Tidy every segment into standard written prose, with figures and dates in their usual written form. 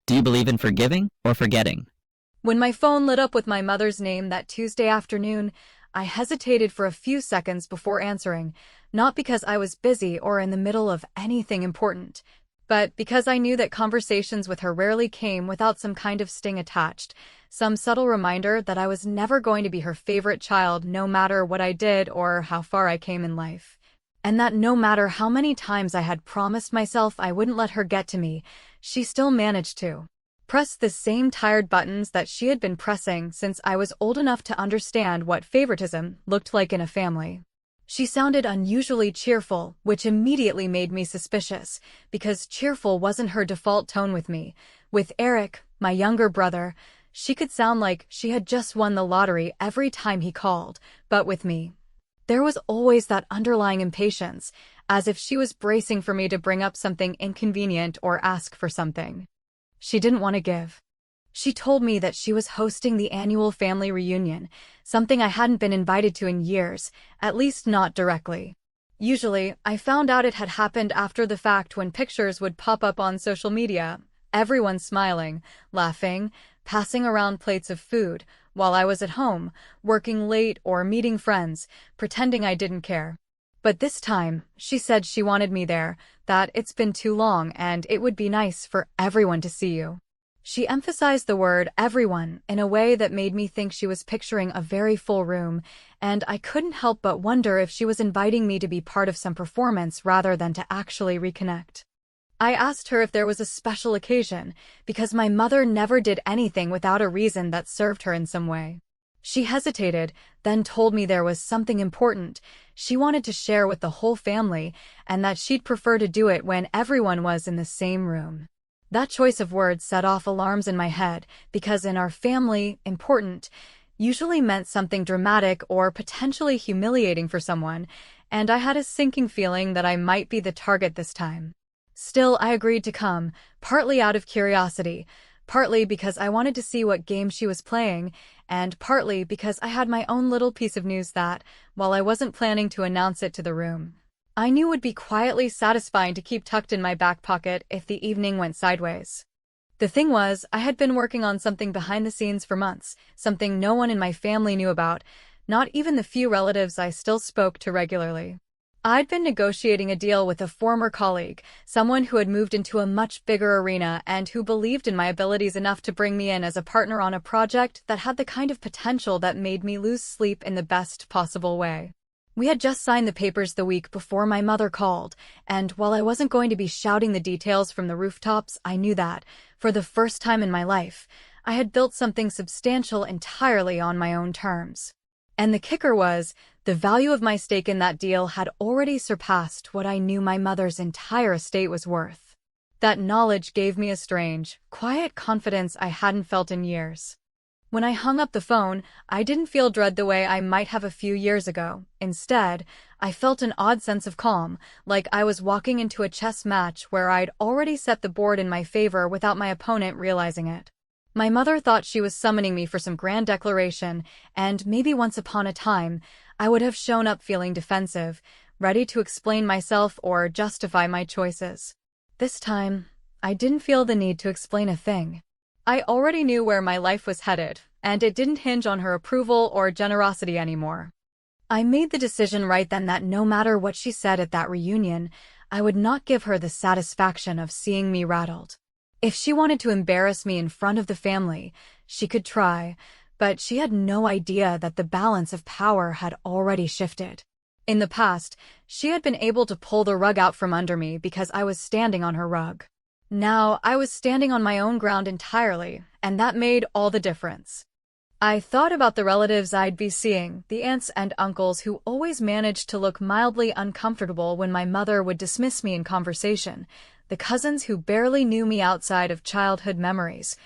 Do you believe in forgiving or forgetting? When my phone lit up with my mother's name that Tuesday afternoon, I hesitated for a few seconds before answering, not because I was busy or in the middle of anything important, but because I knew that conversations with her rarely came without some kind of sting attached, some subtle reminder that I was never going to be her favorite child no matter what I did or how far I came in life. And that no matter how many times I had promised myself I wouldn't let her get to me, she still managed to press the same tired buttons that she had been pressing since I was old enough to understand what favoritism looked like in a family. She sounded unusually cheerful, which immediately made me suspicious, because cheerful wasn't her default tone with me. With Eric, my younger brother, she could sound like she had just won the lottery every time he called, but with me, there was always that underlying impatience, as if she was bracing for me to bring up something inconvenient or ask for something she didn't want to give. She told me that she was hosting the annual family reunion, something I hadn't been invited to in years, at least not directly. Usually, I found out it had happened after the fact when pictures would pop up on social media, everyone smiling, laughing, passing around plates of food, while I was at home, working late or meeting friends, pretending I didn't care. But this time, she said she wanted me there, that it's been too long and it would be nice for everyone to see you. She emphasized the word everyone in a way that made me think she was picturing a very full room, and I couldn't help but wonder if she was inviting me to be part of some performance rather than to actually reconnect. I asked her if there was a special occasion, because my mother never did anything without a reason that served her in some way. She hesitated, then told me there was something important she wanted to share with the whole family, and that she'd prefer to do it when everyone was in the same room. That choice of words set off alarms in my head, because in our family, important usually meant something dramatic or potentially humiliating for someone, and I had a sinking feeling that I might be the target this time. Still, I agreed to come, partly out of curiosity, partly because I wanted to see what game she was playing, and partly because I had my own little piece of news that, while I wasn't planning to announce it to the room, I knew would be quietly satisfying to keep tucked in my back pocket if the evening went sideways. The thing was, I had been working on something behind the scenes for months, something no one in my family knew about, not even the few relatives I still spoke to regularly. I'd been negotiating a deal with a former colleague, someone who had moved into a much bigger arena and who believed in my abilities enough to bring me in as a partner on a project that had the kind of potential that made me lose sleep in the best possible way. We had just signed the papers the week before my mother called, and while I wasn't going to be shouting the details from the rooftops, I knew that, for the first time in my life, I had built something substantial entirely on my own terms. And the kicker was, the value of my stake in that deal had already surpassed what I knew my mother's entire estate was worth. That knowledge gave me a strange, quiet confidence I hadn't felt in years. When I hung up the phone, I didn't feel dread the way I might have a few years ago. Instead, I felt an odd sense of calm, like I was walking into a chess match where I'd already set the board in my favor without my opponent realizing it. My mother thought she was summoning me for some grand declaration, and maybe once upon a time, I would have shown up feeling defensive, ready to explain myself or justify my choices. This time, I didn't feel the need to explain a thing. I already knew where my life was headed, and it didn't hinge on her approval or generosity anymore. I made the decision right then that no matter what she said at that reunion, I would not give her the satisfaction of seeing me rattled. If she wanted to embarrass me in front of the family, she could try, but she had no idea that the balance of power had already shifted. In the past, she had been able to pull the rug out from under me because I was standing on her rug. Now, I was standing on my own ground entirely, and that made all the difference. I thought about the relatives I'd be seeing, the aunts and uncles who always managed to look mildly uncomfortable when my mother would dismiss me in conversation, the cousins who barely knew me outside of childhood memories,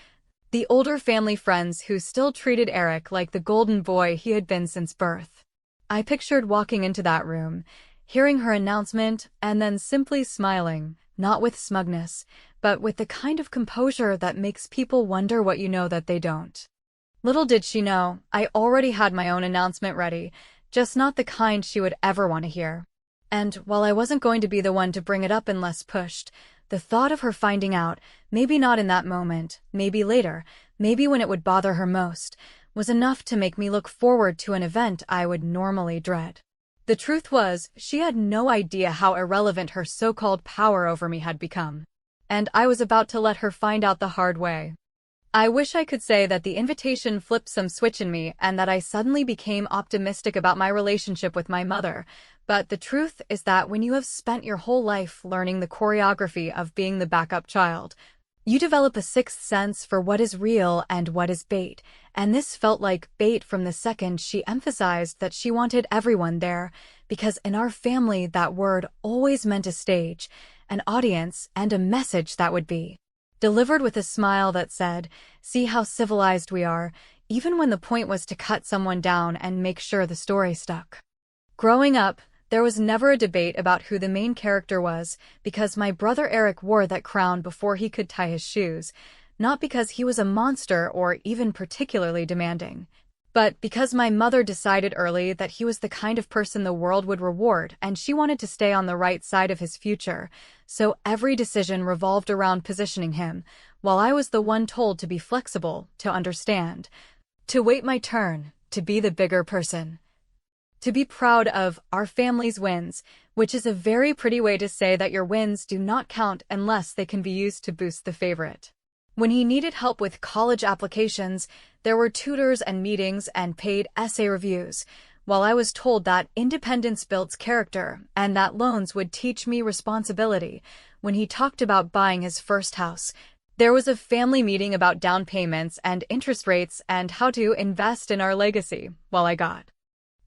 the older family friends who still treated Eric like the golden boy he had been since birth. I pictured walking into that room, hearing her announcement, and then simply smiling, not with smugness, but with the kind of composure that makes people wonder what you know that they don't. Little did she know, I already had my own announcement ready, just not the kind she would ever want to hear. And while I wasn't going to be the one to bring it up unless pushed, The thought of her finding out, maybe not in that moment, maybe later, maybe when it would bother her most, was enough to make me look forward to an event I would normally dread. The truth was, she had no idea how irrelevant her so-called power over me had become. And I was about to let her find out the hard way. I wish I could say that the invitation flipped some switch in me and that I suddenly became optimistic about my relationship with my mother, but the truth is that when you have spent your whole life learning the choreography of being the backup child, you develop a sixth sense for what is real and what is bait, and this felt like bait from the second she emphasized that she wanted everyone there, because in our family that word always meant a stage, an audience, and a message that would be delivered with a smile that said, "See how civilized we are," even when the point was to cut someone down and make sure the story stuck. Growing up, there was never a debate about who the main character was, because my brother Eric wore that crown before he could tie his shoes, not because he was a monster or even particularly demanding, but because my mother decided early that he was the kind of person the world would reward and she wanted to stay on the right side of his future, so every decision revolved around positioning him, while I was the one told to be flexible, to understand, to wait my turn, to be the bigger person. To be proud of our family's wins, which is a very pretty way to say that your wins do not count unless they can be used to boost the favorite. When he needed help with college applications, there were tutors and meetings and paid essay reviews, while I was told that independence builds character and that loans would teach me responsibility. When he talked about buying his first house, there was a family meeting about down payments and interest rates and how to invest in our legacy, while I got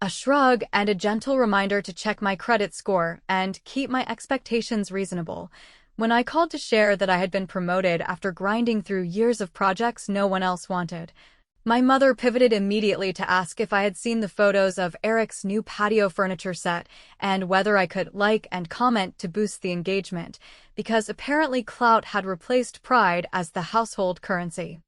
a shrug and a gentle reminder to check my credit score and keep my expectations reasonable. When I called to share that I had been promoted after grinding through years of projects no one else wanted, my mother pivoted immediately to ask if I had seen the photos of Eric's new patio furniture set and whether I could like and comment to boost the engagement, because apparently clout had replaced pride as the household currency.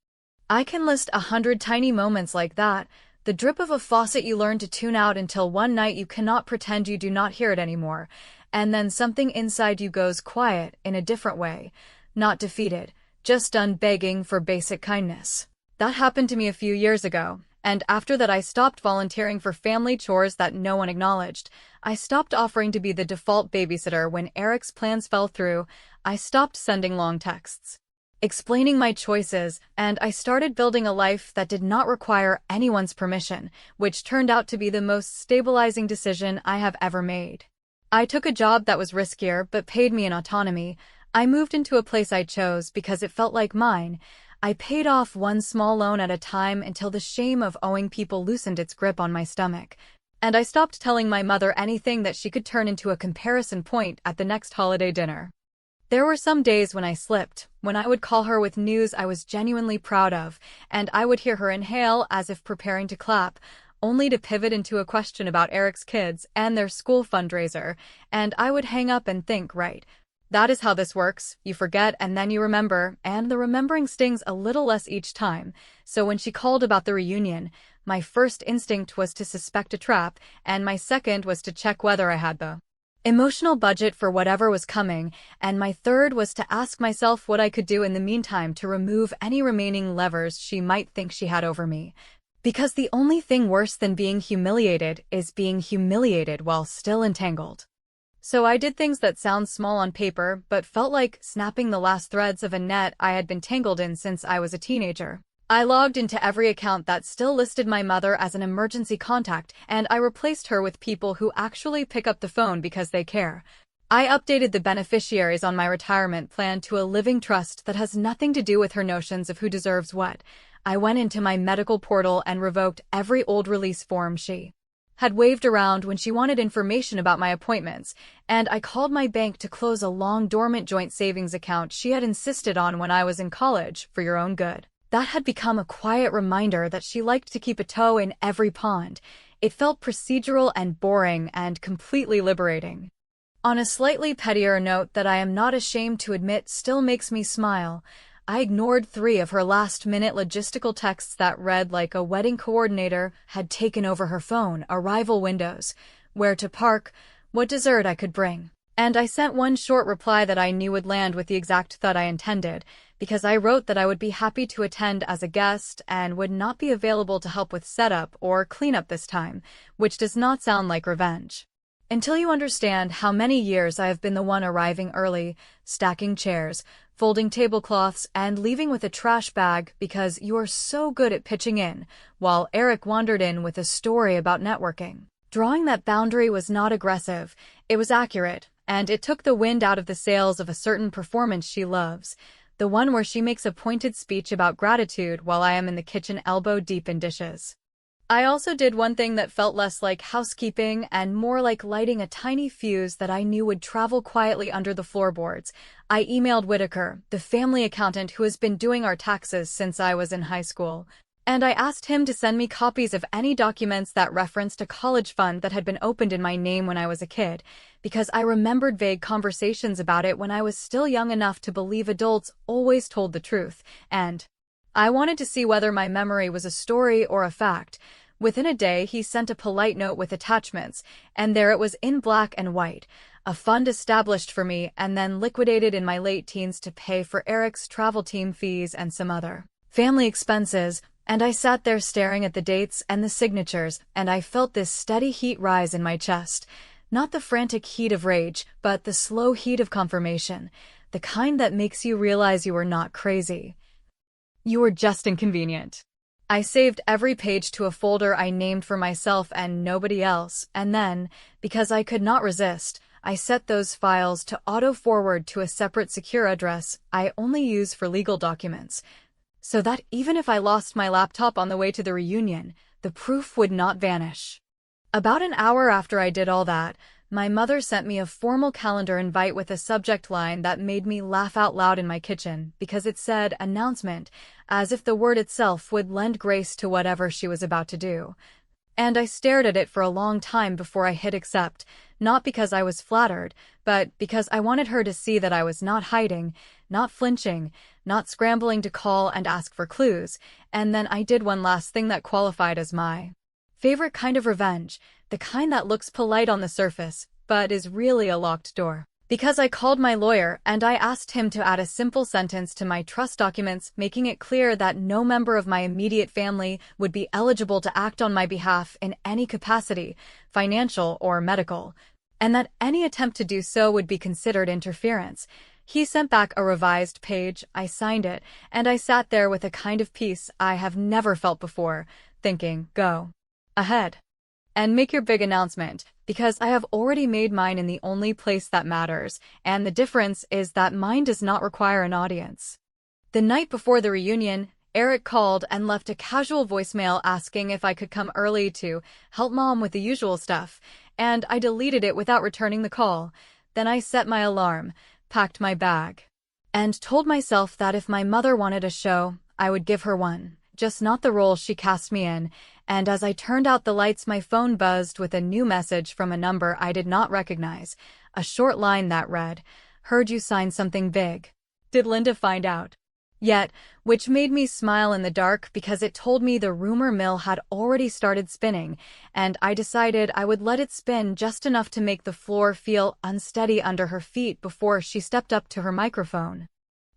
I can list 100 tiny moments like that, the drip of a faucet you learn to tune out until one night you cannot pretend you do not hear it anymore, and then something inside you goes quiet in a different way, not defeated, just done begging for basic kindness. That happened to me a few years ago, and after that I stopped volunteering for family chores that no one acknowledged. I stopped offering to be the default babysitter when Eric's plans fell through. I stopped sending long texts explaining my choices, and I started building a life that did not require anyone's permission, which turned out to be the most stabilizing decision I have ever made. I took a job that was riskier but paid me in autonomy. I moved into a place I chose because it felt like mine. I paid off one small loan at a time until the shame of owing people loosened its grip on my stomach. And I stopped telling my mother anything that she could turn into a comparison point at the next holiday dinner. There were some days when I slipped, when I would call her with news I was genuinely proud of, and I would hear her inhale as if preparing to clap, only to pivot into a question about Eric's kids and their school fundraiser, and I would hang up and think, right, that is how this works, you forget and then you remember, and the remembering stings a little less each time, so when she called about the reunion, my first instinct was to suspect a trap, and my second was to check whether I had the emotional budget for whatever was coming, and my third was to ask myself what I could do in the meantime to remove any remaining levers she might think she had over me. Because the only thing worse than being humiliated is being humiliated while still entangled. So I did things that sound small on paper, but felt like snapping the last threads of a net I had been tangled in since I was a teenager. I logged into every account that still listed my mother as an emergency contact, and I replaced her with people who actually pick up the phone because they care. I updated the beneficiaries on my retirement plan to a living trust that has nothing to do with her notions of who deserves what. I went into my medical portal and revoked every old release form she had waved around when she wanted information about my appointments, and I called my bank to close a long dormant joint savings account she had insisted on when I was in college for your own good. That had become a quiet reminder that she liked to keep a toe in every pond. It felt procedural and boring and completely liberating. On a slightly pettier note that I am not ashamed to admit still makes me smile, I ignored 3 of her last-minute logistical texts that read like a wedding coordinator had taken over her phone, arrival windows, where to park, what dessert I could bring, And I sent one short reply that I knew would land with the exact thought I intended, because I wrote that I would be happy to attend as a guest and would not be available to help with setup or cleanup this time, which does not sound like revenge. Until you understand how many years I have been the one arriving early, stacking chairs, folding tablecloths, and leaving with a trash bag because you are so good at pitching in, while Eric wandered in with a story about networking. Drawing that boundary was not aggressive, it was accurate, and it took the wind out of the sails of a certain performance she loves, the one where she makes a pointed speech about gratitude while I am in the kitchen elbow deep in dishes. I also did one thing that felt less like housekeeping and more like lighting a tiny fuse that I knew would travel quietly under the floorboards. I emailed Whitaker, the family accountant who has been doing our taxes since I was in high school, and I asked him to send me copies of any documents that referenced a college fund that had been opened in my name when I was a kid, because I remembered vague conversations about it when I was still young enough to believe adults always told the truth, and I wanted to see whether my memory was a story or a fact. Within a day, he sent a polite note with attachments, and there it was in black and white, a fund established for me and then liquidated in my late teens to pay for Eric's travel team fees and some other family expenses, and I sat there staring at the dates and the signatures, and I felt this steady heat rise in my chest. Not the frantic heat of rage, but the slow heat of confirmation, the kind that makes you realize you are not crazy. You were just inconvenient. I saved every page to a folder I named for myself and nobody else, and then, because I could not resist, I set those files to auto-forward to a separate secure address I only use for legal documents, so that even if I lost my laptop on the way to the reunion, the proof would not vanish. About an hour after I did all that, my mother sent me a formal calendar invite with a subject line that made me laugh out loud in my kitchen because it said announcement, as if the word itself would lend grace to whatever she was about to do. And I stared at it for a long time before I hit accept, not because I was flattered, but because I wanted her to see that I was not hiding, not flinching, not scrambling to call and ask for clues, and then I did one last thing that qualified as my favorite kind of revenge, the kind that looks polite on the surface, but is really a locked door. Because I called my lawyer and I asked him to add a simple sentence to my trust documents making it clear that no member of my immediate family would be eligible to act on my behalf in any capacity, financial or medical, and that any attempt to do so would be considered interference. He sent back a revised page, I signed it, and I sat there with a kind of peace I have never felt before, thinking, go ahead and make your big announcement, because I have already made mine in the only place that matters, and the difference is that mine does not require an audience. The night before the reunion, Eric called and left a casual voicemail asking if I could come early to help Mom with the usual stuff, and I deleted it without returning the call. Then I set my alarm, packed my bag, and told myself that if my mother wanted a show, I would give her one, just not the role she cast me in. And as I turned out the lights, my phone buzzed with a new message from a number I did not recognize, a short line that read, "Heard you signed something big. Did Linda find out yet?" Which made me smile in the dark because it told me the rumor mill had already started spinning, and I decided I would let it spin just enough to make the floor feel unsteady under her feet before she stepped up to her microphone.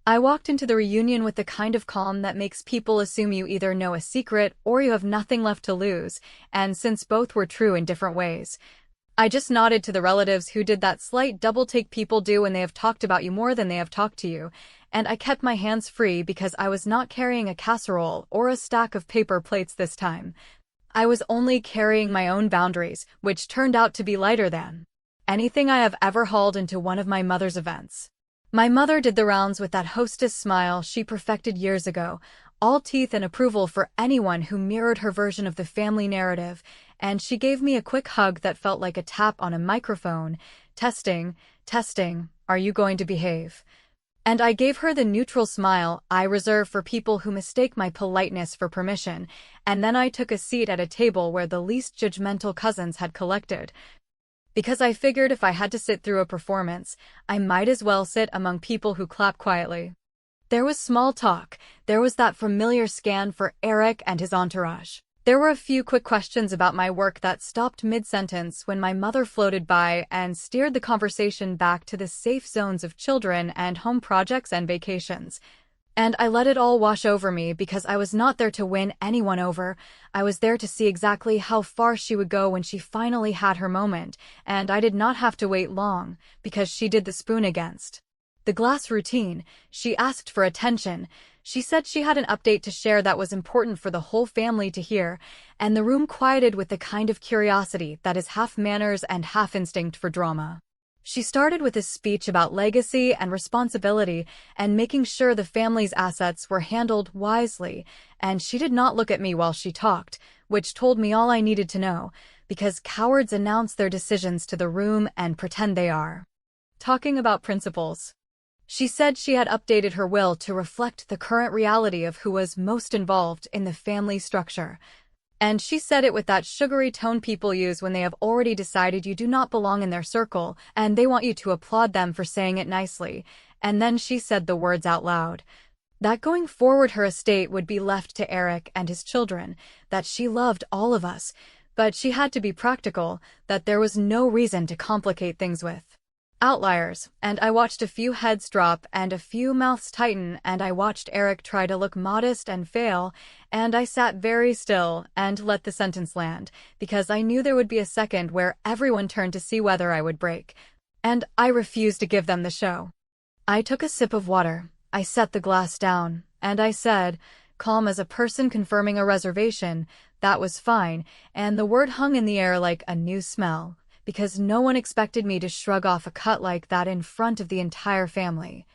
I walked into the reunion with the kind of calm that makes people assume you either know a secret or you have nothing left to lose, and since both were true in different ways, I just nodded to the relatives who did that slight double-take people do when they have talked about you more than they have talked to you, and I kept my hands free because I was not carrying a casserole or a stack of paper plates this time. I was only carrying my own boundaries, which turned out to be lighter than anything I have ever hauled into one of my mother's events. My mother did the rounds with that hostess smile she perfected years ago, all teeth and approval for anyone who mirrored her version of the family narrative, and she gave me a quick hug that felt like a tap on a microphone. Testing, testing, are you going to behave? And I gave her the neutral smile I reserve for people who mistake my politeness for permission, and then I took a seat at a table where the least judgmental cousins had collected. Because I figured if I had to sit through a performance, I might as well sit among people who clap quietly. There was small talk, there was that familiar scan for Eric and his entourage. There were a few quick questions about my work that stopped mid-sentence when my mother floated by and steered the conversation back to the safe zones of children and home projects and vacations. And I let it all wash over me because I was not there to win anyone over. I was there to see exactly how far she would go when she finally had her moment, and I did not have to wait long, because she did the spoon against the glass routine. She asked for attention. She said she had an update to share that was important for the whole family to hear, and the room quieted with the kind of curiosity that is half manners and half instinct for drama. She started with a speech about legacy and responsibility and making sure the family's assets were handled wisely, and she did not look at me while she talked, which told me all I needed to know, because cowards announce their decisions to the room and pretend they are talking about principles. She said she had updated her will to reflect the current reality of who was most involved in the family structure. And she said it with that sugary tone people use when they have already decided you do not belong in their circle, and they want you to applaud them for saying it nicely. And then she said the words out loud. That going forward her estate would be left to Eric and his children, that she loved all of us, but she had to be practical, that there was no reason to complicate things with outliers, and I watched a few heads drop and a few mouths tighten, and I watched Eric try to look modest and fail, and I sat very still and let the sentence land, because I knew there would be a second where everyone turned to see whether I would break, and I refused to give them the show. I took a sip of water, I set the glass down, and I said, calm as a person confirming a reservation, that was fine, and the word hung in the air like a new smell, because no one expected me to shrug off a cut like that in front of the entire family.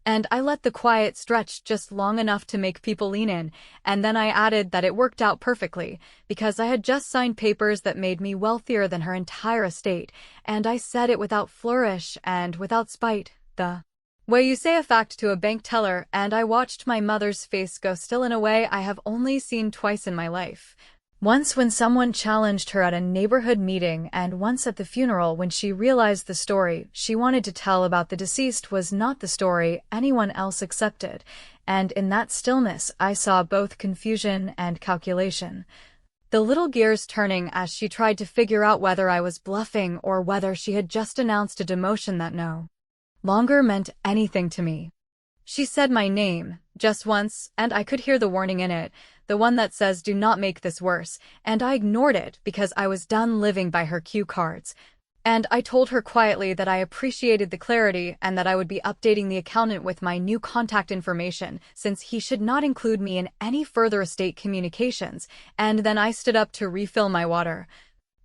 And I let the quiet stretch just long enough to make people lean in, and then I added that it worked out perfectly, because I had just signed papers that made me wealthier than her entire estate, and I said it without flourish and without spite, the way you say a fact to a bank teller, and I watched my mother's face go still in a way I have only seen twice in my life. Once when someone challenged her at a neighborhood meeting, and once at the funeral when she realized the story she wanted to tell about the deceased was not the story anyone else accepted, and in that stillness I saw both confusion and calculation. The little gears turning as she tried to figure out whether I was bluffing or whether she had just announced a demotion that no longer meant anything to me. She said my name, just once, and I could hear the warning in it, the one that says do not make this worse, and I ignored it because I was done living by her cue cards. And I told her quietly that I appreciated the clarity and that I would be updating the accountant with my new contact information, since he should not include me in any further estate communications, and then I stood up to refill my water.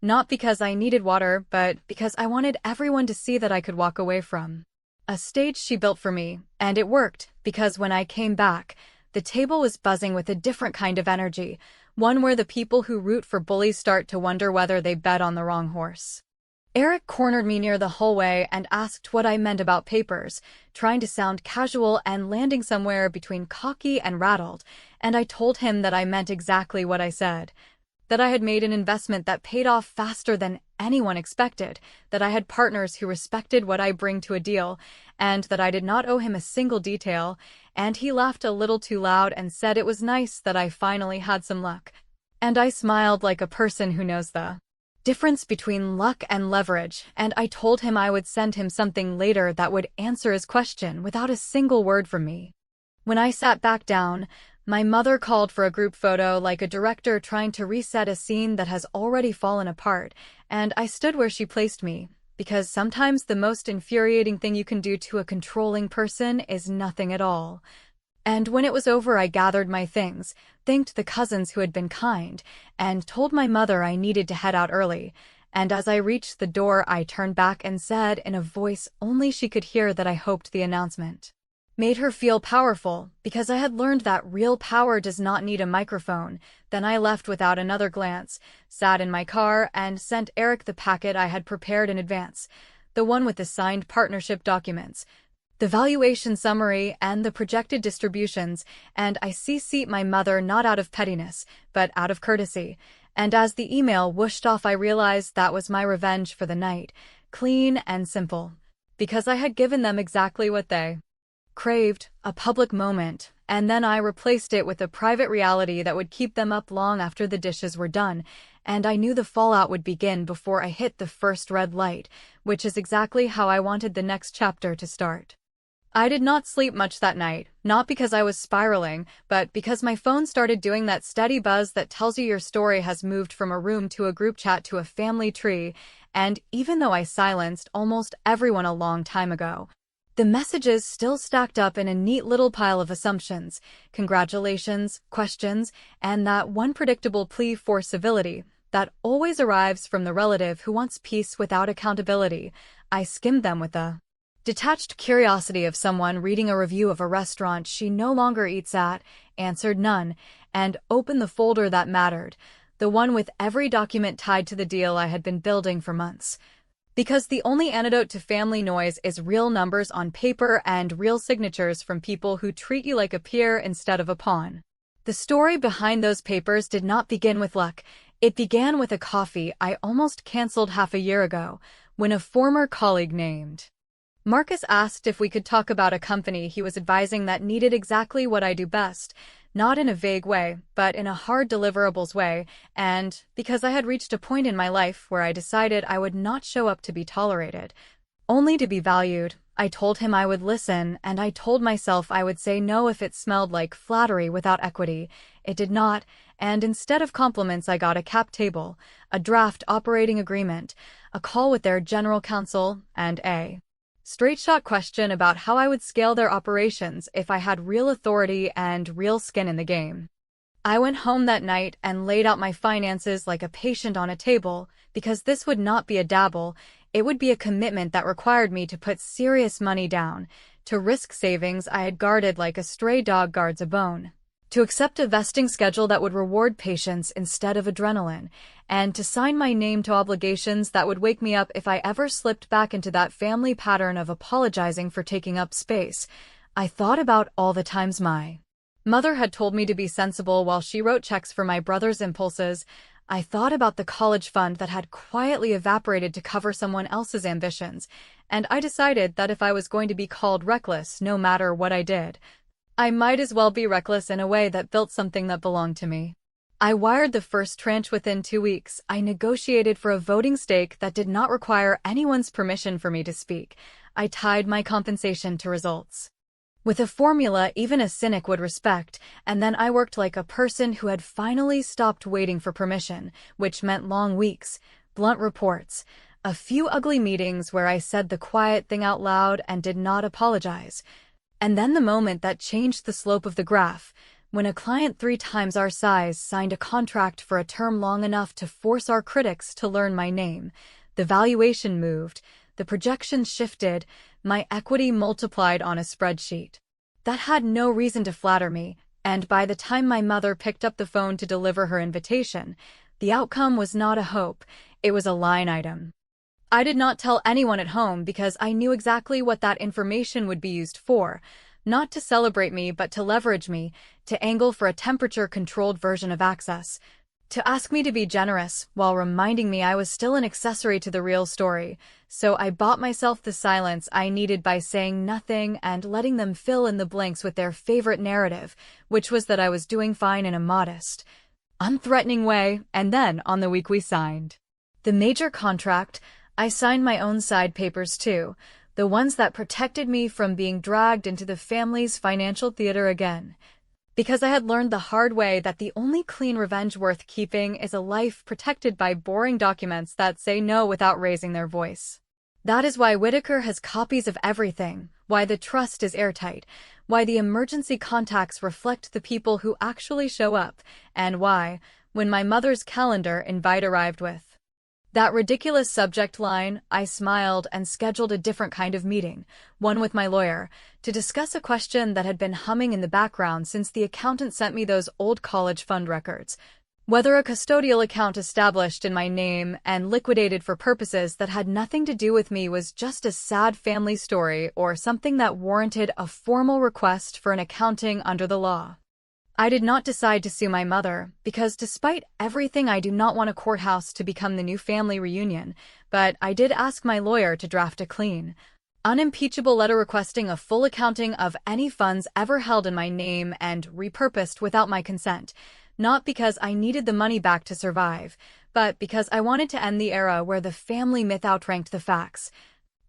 Not because I needed water, but because I wanted everyone to see that I could walk away from a stage she built for me, and it worked, because when I came back, the table was buzzing with a different kind of energy, one where the people who root for bullies start to wonder whether they bet on the wrong horse. Eric cornered me near the hallway and asked what I meant about papers, trying to sound casual and landing somewhere between cocky and rattled, and I told him that I meant exactly what I said. That I had made an investment that paid off faster than anyone expected, that I had partners who respected what I bring to a deal, and that I did not owe him a single detail, and he laughed a little too loud and said it was nice that I finally had some luck. And I smiled like a person who knows the difference between luck and leverage, and I told him I would send him something later that would answer his question without a single word from me. When I sat back down, my mother called for a group photo like a director trying to reset a scene that has already fallen apart, and I stood where she placed me, because sometimes the most infuriating thing you can do to a controlling person is nothing at all. And when it was over, I gathered my things, thanked the cousins who had been kind, and told my mother I needed to head out early. And as I reached the door, I turned back and said in a voice only she could hear that I hoped the announcement made her feel powerful, because I had learned that real power does not need a microphone. Then I left without another glance, sat in my car, and sent Eric the packet I had prepared in advance, the one with the signed partnership documents, the valuation summary, and the projected distributions, and I CC'd my mother not out of pettiness, but out of courtesy. And as the email whooshed off, I realized that was my revenge for the night, clean and simple, because I had given them exactly what they craved a public moment, and then I replaced it with a private reality that would keep them up long after the dishes were done, and I knew the fallout would begin before I hit the first red light, which is exactly how I wanted the next chapter to start. I did not sleep much that night, not because I was spiraling, but because my phone started doing that steady buzz that tells you your story has moved from a room to a group chat to a family tree, and even though I silenced almost everyone a long time ago, the messages still stacked up in a neat little pile of assumptions, congratulations, questions, and that one predictable plea for civility that always arrives from the relative who wants peace without accountability. I skimmed them with a detached curiosity of someone reading a review of a restaurant she no longer eats at, answered none, and opened the folder that mattered, the one with every document tied to the deal I had been building for months. Because the only antidote to family noise is real numbers on paper and real signatures from people who treat you like a peer instead of a pawn. The story behind those papers did not begin with luck. It began with a coffee I almost canceled half a year ago, when a former colleague named Marcus asked if we could talk about a company he was advising that needed exactly what I do best, not in a vague way, but in a hard deliverables way, and because I had reached a point in my life where I decided I would not show up to be tolerated, only to be valued. I told him I would listen, and I told myself I would say no if it smelled like flattery without equity. It did not, and instead of compliments I got a cap table, a draft operating agreement, a call with their general counsel, and a straight-shot question about how I would scale their operations if I had real authority and real skin in the game. I went home that night and laid out my finances like a patient on a table, because this would not be a dabble, it would be a commitment that required me to put serious money down, to risk savings I had guarded like a stray dog guards a bone, to accept a vesting schedule that would reward patience instead of adrenaline, and to sign my name to obligations that would wake me up if I ever slipped back into that family pattern of apologizing for taking up space. I thought about all the times my mother had told me to be sensible while she wrote checks for my brother's impulses. I thought about the college fund that had quietly evaporated to cover someone else's ambitions, and I decided that if I was going to be called reckless no matter what I did, I might as well be reckless in a way that built something that belonged to me. I wired the first tranche within 2 weeks. I negotiated for a voting stake that did not require anyone's permission for me to speak. I tied my compensation to results, with a formula even a cynic would respect, and then I worked like a person who had finally stopped waiting for permission, which meant long weeks, blunt reports, a few ugly meetings where I said the quiet thing out loud and did not apologize. And then the moment that changed the slope of the graph, when a client 3 times our size signed a contract for a term long enough to force our critics to learn my name. The valuation moved, the projections shifted, my equity multiplied on a spreadsheet. That had no reason to flatter me, and by the time my mother picked up the phone to deliver her invitation, the outcome was not a hope, it was a line item. I did not tell anyone at home because I knew exactly what that information would be used for, not to celebrate me but to leverage me, to angle for a temperature-controlled version of access, to ask me to be generous while reminding me I was still an accessory to the real story. So I bought myself the silence I needed by saying nothing and letting them fill in the blanks with their favorite narrative, which was that I was doing fine in a modest, unthreatening way. And then, on the week we signed the major contract, I signed my own side papers too, the ones that protected me from being dragged into the family's financial theater again. Because I had learned the hard way that the only clean revenge worth keeping is a life protected by boring documents that say no without raising their voice. That is why Whitaker has copies of everything, why the trust is airtight, why the emergency contacts reflect the people who actually show up, and why, when my mother's calendar invite arrived with that ridiculous subject line, I smiled and scheduled a different kind of meeting, one with my lawyer, to discuss a question that had been humming in the background since the accountant sent me those old college fund records. Whether a custodial account established in my name and liquidated for purposes that had nothing to do with me was just a sad family story or something that warranted a formal request for an accounting under the law. I did not decide to sue my mother, because despite everything I do not want a courthouse to become the new family reunion, but I did ask my lawyer to draft a clean, Unimpeachable letter requesting a full accounting of any funds ever held in my name and repurposed without my consent, not because I needed the money back to survive, but because I wanted to end the era where the family myth outranked the facts.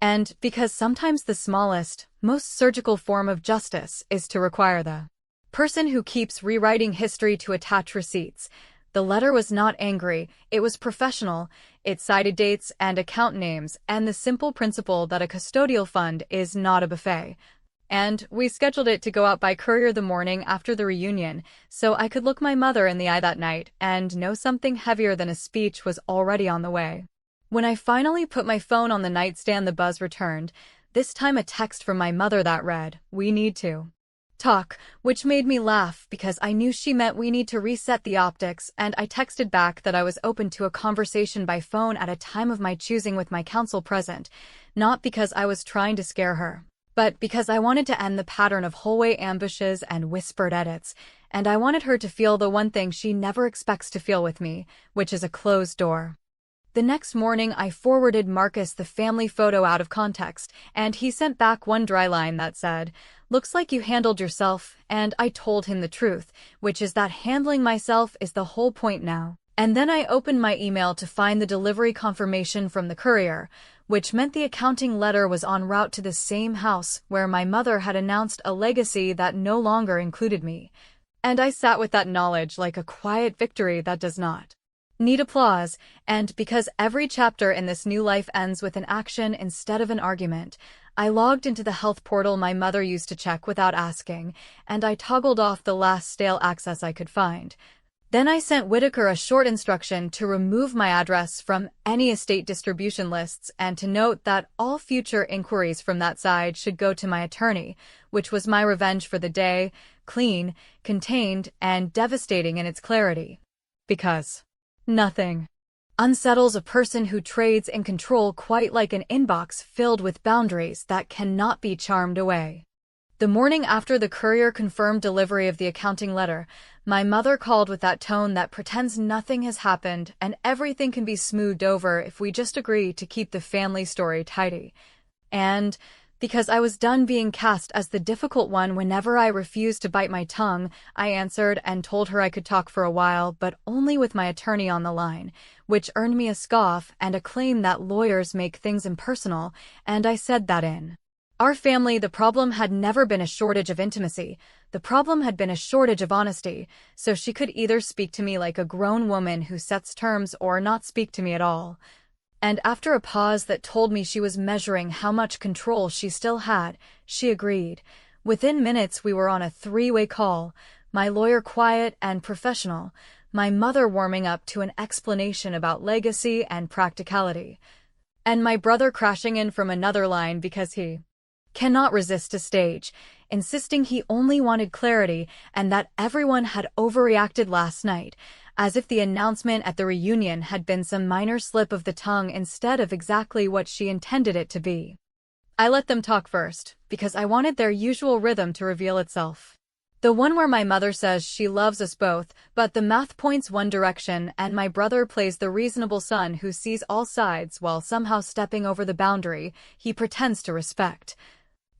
And because sometimes the smallest, most surgical form of justice is to require the person who keeps rewriting history to attach receipts. The letter was not angry, it was professional. It cited dates and account names and the simple principle that a custodial fund is not a buffet. And we scheduled it to go out by courier the morning after the reunion, so I could look my mother in the eye that night and know something heavier than a speech was already on the way. When I finally put my phone on the nightstand, the buzz returned, this time a text from my mother that read, "We need to talk," which made me laugh because I knew she meant we need to reset the optics, and I texted back that I was open to a conversation by phone at a time of my choosing with my counsel present, not because I was trying to scare her, but because I wanted to end the pattern of hallway ambushes and whispered edits, and I wanted her to feel the one thing she never expects to feel with me, which is a closed door. The next morning, I forwarded Marcus the family photo out of context, and he sent back one dry line that said, "Looks like you handled yourself," and I told him the truth, which is that handling myself is the whole point now. And then I opened my email to find the delivery confirmation from the courier, which meant the accounting letter was en route to the same house where my mother had announced a legacy that no longer included me. And I sat with that knowledge like a quiet victory that does not need applause, and because every chapter in this new life ends with an action instead of an argument, I logged into the health portal my mother used to check without asking, and I toggled off the last stale access I could find. Then I sent Whitaker a short instruction to remove my address from any estate distribution lists and to note that all future inquiries from that side should go to my attorney, which was my revenge for the day, clean, contained, and devastating in its clarity. Because nothing unsettles a person who trades in control quite like an inbox filled with boundaries that cannot be charmed away. The morning after the courier confirmed delivery of the accounting letter, my mother called with that tone that pretends nothing has happened and everything can be smoothed over if we just agree to keep the family story tidy. And because I was done being cast as the difficult one whenever I refused to bite my tongue, I answered and told her I could talk for a while, but only with my attorney on the line, which earned me a scoff and a claim that lawyers make things impersonal, and I said that in our family the problem had never been a shortage of intimacy, the problem had been a shortage of honesty, so she could either speak to me like a grown woman who sets terms or not speak to me at all. And after a pause that told me she was measuring how much control she still had, she agreed. Within minutes we were on a three-way call, my lawyer quiet and professional, my mother warming up to an explanation about legacy and practicality, and my brother crashing in from another line because he cannot resist a stage, insisting he only wanted clarity and that everyone had overreacted last night, as if the announcement at the reunion had been some minor slip of the tongue instead of exactly what she intended it to be. I let them talk first, because I wanted their usual rhythm to reveal itself. The one where my mother says she loves us both, but the math points one direction and my brother plays the reasonable son who sees all sides while somehow stepping over the boundary he pretends to respect.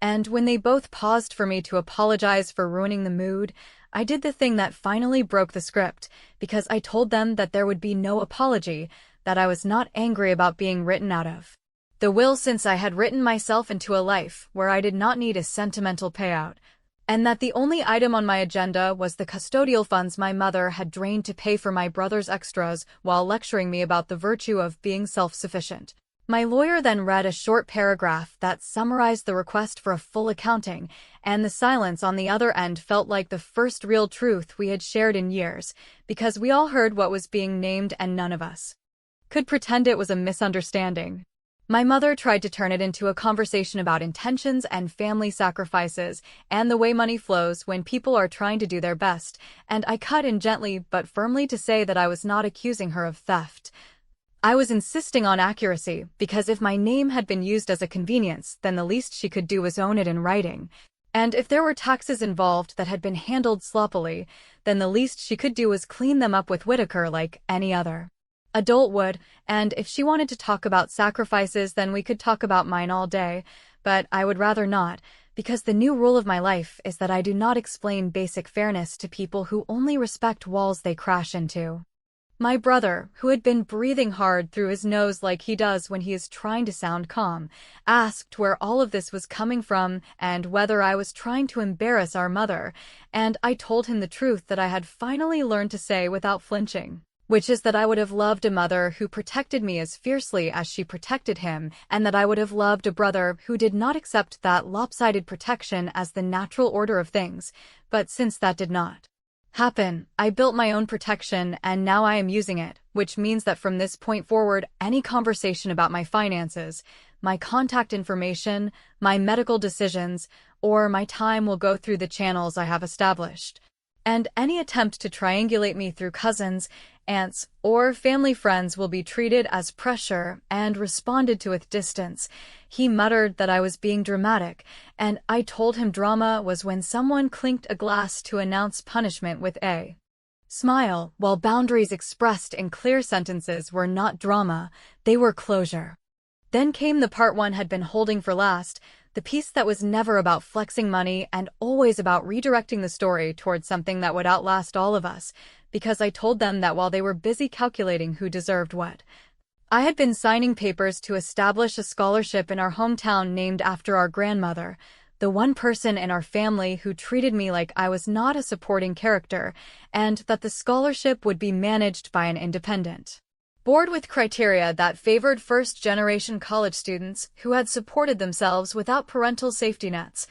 And when they both paused for me to apologize for ruining the mood, I did the thing that finally broke the script, because I told them that there would be no apology, that I was not angry about being written out of the will since I had written myself into a life where I did not need a sentimental payout, and that the only item on my agenda was the custodial funds my mother had drained to pay for my brother's extras while lecturing me about the virtue of being self-sufficient. My lawyer then read a short paragraph that summarized the request for a full accounting, and the silence on the other end felt like the first real truth we had shared in years, because we all heard what was being named and none of us could pretend it was a misunderstanding. My mother tried to turn it into a conversation about intentions and family sacrifices and the way money flows when people are trying to do their best, and I cut in gently but firmly to say that I was not accusing her of theft. I was insisting on accuracy, because if my name had been used as a convenience, then the least she could do was own it in writing. And if there were taxes involved that had been handled sloppily, then the least she could do was clean them up with Whitaker like any other adult would, and if she wanted to talk about sacrifices then we could talk about mine all day, but I would rather not, because the new rule of my life is that I do not explain basic fairness to people who only respect walls they crash into. My brother, who had been breathing hard through his nose like he does when he is trying to sound calm, asked where all of this was coming from and whether I was trying to embarrass our mother, and I told him the truth that I had finally learned to say without flinching, which is that I would have loved a mother who protected me as fiercely as she protected him, and that I would have loved a brother who did not accept that lopsided protection as the natural order of things, but since that did not happen, I built my own protection and now I am using it, which means that from this point forward, any conversation about my finances, my contact information, my medical decisions, or my time will go through the channels I have established. And any attempt to triangulate me through cousins, aunts, or family friends will be treated as pressure and responded to with distance. He muttered that I was being dramatic, and I told him drama was when someone clinked a glass to announce punishment with a smile, while boundaries expressed in clear sentences were not drama, they were closure. Then came the part one had been holding for last, the piece that was never about flexing money and always about redirecting the story towards something that would outlast all of us, because I told them that while they were busy calculating who deserved what, I had been signing papers to establish a scholarship in our hometown named after our grandmother, the one person in our family who treated me like I was not a supporting character, and that the scholarship would be managed by an independent board with criteria that favored first-generation college students who had supported themselves without parental safety nets,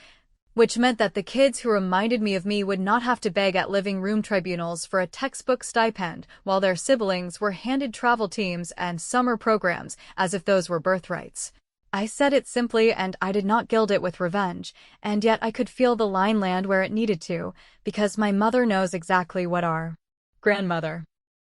which meant that the kids who reminded me of me would not have to beg at living room tribunals for a textbook stipend, while their siblings were handed travel teams and summer programs as if those were birthrights. I said it simply and I did not gild it with revenge, and yet I could feel the line land where it needed to, because my mother knows exactly what our grandmother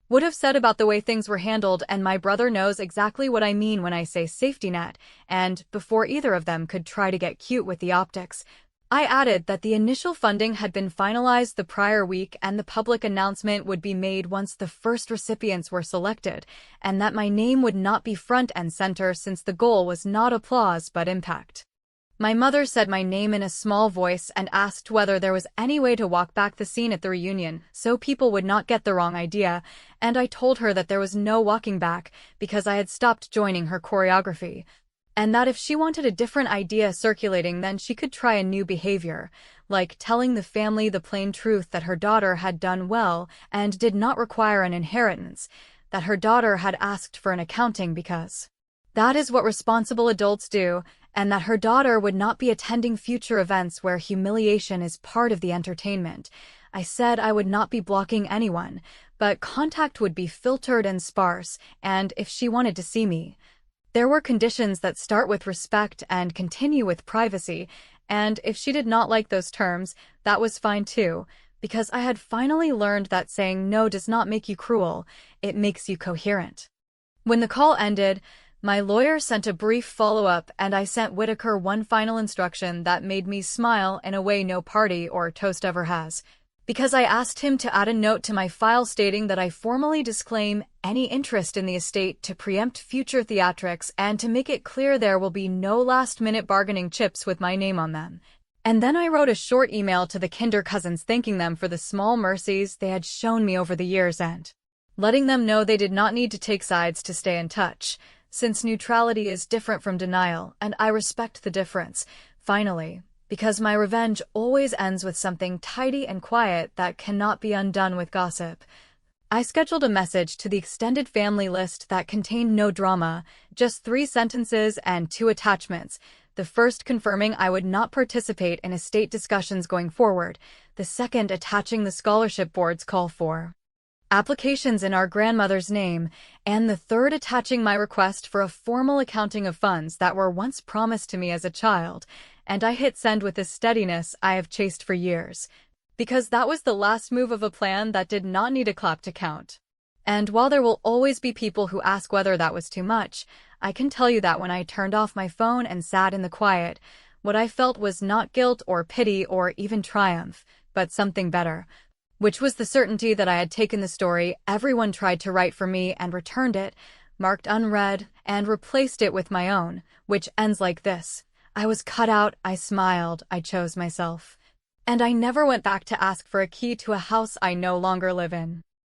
would have said about the way things were handled, and my brother knows exactly what I mean when I say safety net, and before either of them could try to get cute with the optics, I added that the initial funding had been finalized the prior week and the public announcement would be made once the first recipients were selected, and that my name would not be front and center since the goal was not applause but impact. My mother said my name in a small voice and asked whether there was any way to walk back the scene at the reunion so people would not get the wrong idea, and I told her that there was no walking back because I had stopped joining her choreography, and that if she wanted a different idea circulating then she could try a new behavior, like telling the family the plain truth that her daughter had done well and did not require an inheritance, that her daughter had asked for an accounting because that is what responsible adults do, and that her daughter would not be attending future events where humiliation is part of the entertainment. I said I would not be blocking anyone, but contact would be filtered and sparse, and if she wanted to see me, there were conditions that start with respect and continue with privacy, and if she did not like those terms, that was fine too, because I had finally learned that saying no does not make you cruel, it makes you coherent. When the call ended, my lawyer sent a brief follow-up and I sent Whitaker one final instruction that made me smile in a way no party or toast ever has, because I asked him to add a note to my file stating that I formally disclaim any interest in the estate to preempt future theatrics and to make it clear there will be no last-minute bargaining chips with my name on them. And then I wrote a short email to the Kinder cousins thanking them for the small mercies they had shown me over the years and letting them know they did not need to take sides to stay in touch, since neutrality is different from denial, and I respect the difference. Finally, because my revenge always ends with something tidy and quiet that cannot be undone with gossip, I scheduled a message to the extended family list that contained no drama, just 3 sentences and 2 attachments, the first confirming I would not participate in estate discussions going forward, the second attaching the scholarship board's call for applications in our grandmother's name, and the third attaching my request for a formal accounting of funds that were once promised to me as a child, and I hit send with the steadiness I have chased for years, because that was the last move of a plan that did not need a clap to count. And while there will always be people who ask whether that was too much, I can tell you that when I turned off my phone and sat in the quiet, what I felt was not guilt or pity or even triumph, but something better, which was the certainty that I had taken the story everyone tried to write for me and returned it, marked unread, and replaced it with my own, which ends like this. I was cut out, I smiled, I chose myself. And I never went back to ask for a key to a house I no longer live in.